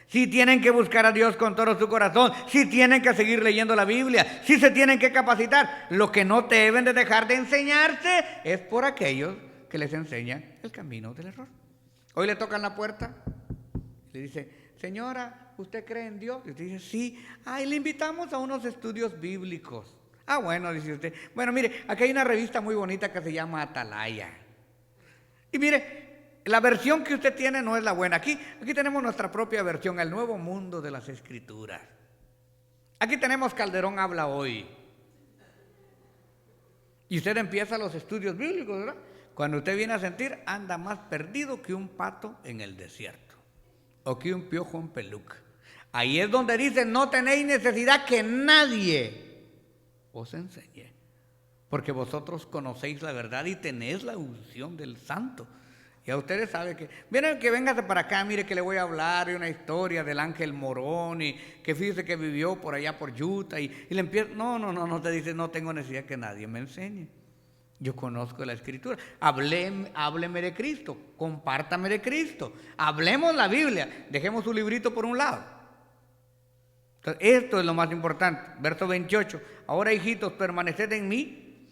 Sí tienen que buscar a Dios con todo su corazón. Sí tienen que seguir leyendo la Biblia. Sí se tienen que capacitar. Lo que no deben de dejar de enseñarse es por aquellos que les enseñan el camino del error. Hoy le tocan la puerta. Le dice, señora, ¿usted cree en Dios? Y usted dice, sí. Y le invitamos a unos estudios bíblicos. Bueno, dice usted. Bueno, mire, aquí hay una revista muy bonita que se llama Atalaya. Y mire, la versión que usted tiene no es la buena. Aquí tenemos nuestra propia versión, el Nuevo Mundo de las Escrituras. Aquí tenemos Calderón Habla Hoy. Y usted empieza los estudios bíblicos, ¿verdad? Cuando usted viene a sentir, anda más perdido que un pato en el desierto. O que un piojo en peluca. Ahí es donde dice, no tenéis necesidad que nadie os enseñe. Porque vosotros conocéis la verdad y tenéis la unción del Santo. Ya ustedes saben que, miren que véngase para acá, mire que le voy a hablar de una historia del ángel Morón y que fíjese que vivió por allá por Utah y le empieza, no te dice, no tengo necesidad que nadie me enseñe. Yo conozco la Escritura. Hábleme de Cristo, compártame de Cristo, hablemos la Biblia, dejemos su librito por un lado. Entonces, esto es lo más importante. Verso 28. Ahora, hijitos, permaneced en mí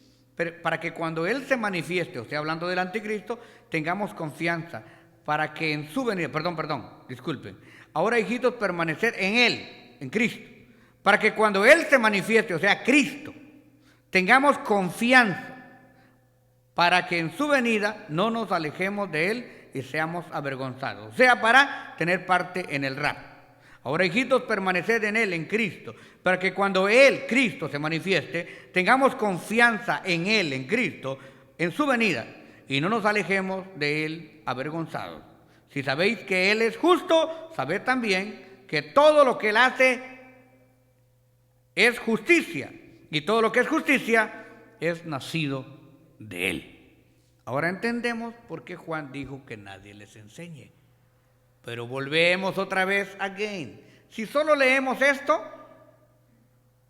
para que cuando Él se manifieste, o sea, hablando del anticristo, tengamos confianza, para que en su venida, disculpen, ahora hijitos, permaneced en Él, en Cristo, para que cuando Él se manifieste, o sea, Cristo, tengamos confianza, para que en su venida no nos alejemos de Él y seamos avergonzados, o sea, para tener parte en el rapto. Ahora, hijitos, permaneced en Él, en Cristo, para que cuando Él, Cristo, se manifieste, tengamos confianza en Él, en Cristo, en su venida, y no nos alejemos de Él avergonzados. Si sabéis que Él es justo, sabed también que todo lo que Él hace es justicia, y todo lo que es justicia es nacido de Él. Ahora entendemos por qué Juan dijo que nadie les enseñe. Pero volvemos otra vez again. Si solo leemos esto,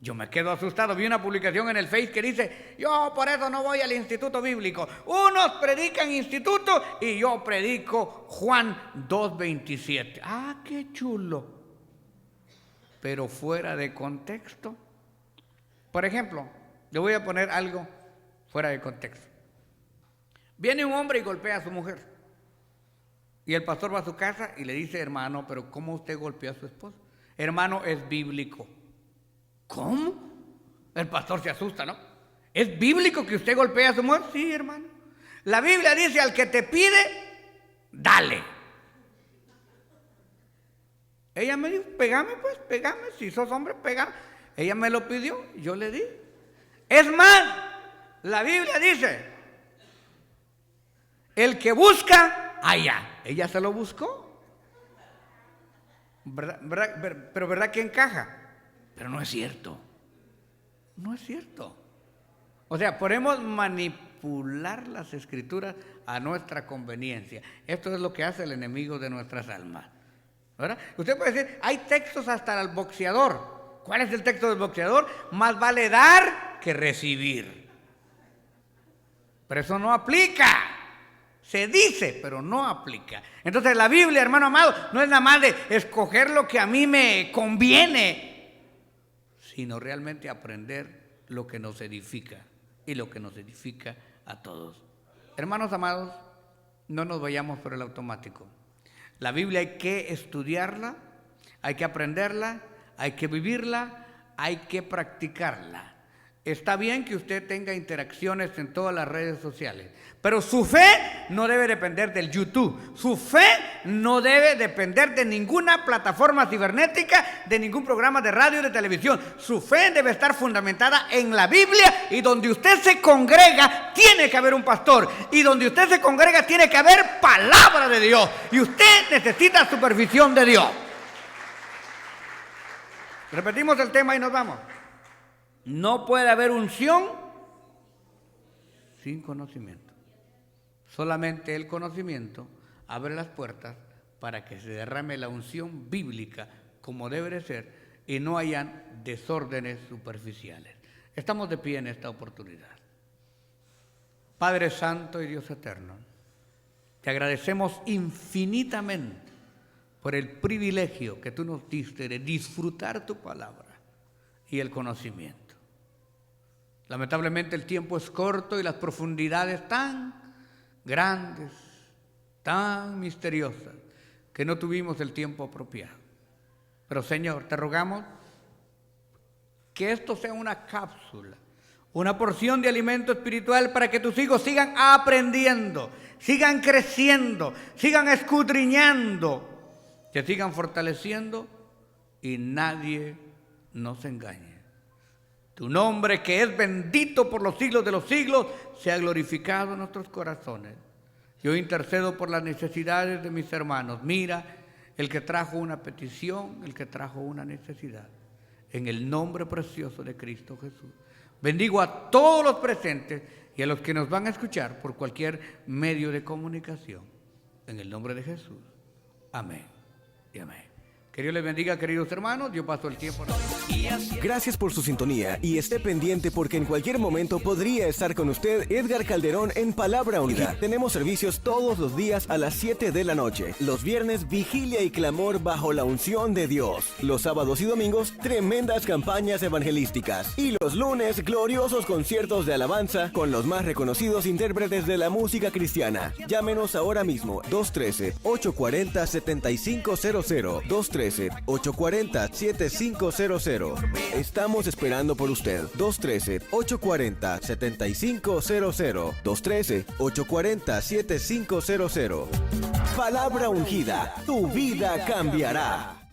yo me quedo asustado. Vi una publicación en el Face que dice: yo por eso no voy al instituto bíblico. Unos predican instituto y yo predico Juan 2:27. Ah, qué chulo. Pero fuera de contexto. Por ejemplo, le voy a poner algo fuera de contexto. Viene un hombre y golpea a su mujer. Y el pastor va a su casa y le dice: hermano, pero ¿cómo usted golpeó a su esposa? Hermano, es bíblico. ¿Cómo? El pastor se asusta, ¿no? ¿Es bíblico que usted golpee a su mujer? Sí, hermano. La Biblia dice: al que te pide, dale. Ella me dijo: pégame pues, pégame. Si sos hombre, pégame. Ella me lo pidió, yo le di. Es más, la Biblia dice: el que busca, halla. Ella se lo buscó. Pero ¿verdad que encaja? Pero no es cierto. No es cierto. O sea, podemos manipular las escrituras a nuestra conveniencia. Esto es lo que hace el enemigo de nuestras almas, ¿verdad? Usted puede decir: hay textos hasta el boxeador. ¿Cuál es el texto del boxeador? Más vale dar que recibir. Pero eso no aplica. Se dice, pero no aplica. Entonces la Biblia, hermano amado, no es nada más de escoger lo que a mí me conviene, sino realmente aprender lo que nos edifica y lo que nos edifica a todos. Hermanos amados, no nos vayamos por el automático. La Biblia hay que estudiarla, hay que aprenderla, hay que vivirla, hay que practicarla. Está bien que usted tenga interacciones en todas las redes sociales, pero su fe no debe depender del YouTube. Su fe no debe depender de ninguna plataforma cibernética, de ningún programa de radio o de televisión. Su fe debe estar fundamentada en la Biblia, y donde usted se congrega tiene que haber un pastor, y donde usted se congrega tiene que haber palabra de Dios, y usted necesita supervisión de Dios. Repetimos el tema y nos vamos. No puede haber unción sin conocimiento. Solamente el conocimiento abre las puertas para que se derrame la unción bíblica como debe de ser y no hayan desórdenes superficiales. Estamos de pie en esta oportunidad. Padre Santo y Dios Eterno, te agradecemos infinitamente por el privilegio que tú nos diste de disfrutar tu palabra y el conocimiento. Lamentablemente el tiempo es corto y las profundidades tan grandes, tan misteriosas, que no tuvimos el tiempo apropiado. Pero Señor, te rogamos que esto sea una cápsula, una porción de alimento espiritual para que tus hijos sigan aprendiendo, sigan creciendo, sigan escudriñando, que sigan fortaleciendo y nadie nos engañe. Tu nombre, que es bendito por los siglos de los siglos, sea glorificado en nuestros corazones. Yo intercedo por las necesidades de mis hermanos. Mira, el que trajo una petición, el que trajo una necesidad. En el nombre precioso de Cristo Jesús. Bendigo a todos los presentes y a los que nos van a escuchar por cualquier medio de comunicación. En el nombre de Jesús. Amén y amén. Que Dios les bendiga, queridos hermanos. Yo paso el tiempo. Gracias por su sintonía y esté pendiente porque en cualquier momento podría estar con usted Edgar Calderón en Palabra Unida. Tenemos servicios todos los días a las 7 de la noche. Los viernes, vigilia y clamor bajo la unción de Dios. Los sábados y domingos, tremendas campañas evangelísticas. Y los lunes, gloriosos conciertos de alabanza con los más reconocidos intérpretes de la música cristiana. Llámenos ahora mismo, 213-840-7500. 213-840-7500. Estamos esperando por usted. 213-840-7500. 213-840-7500. Palabra ungida, tu vida cambiará.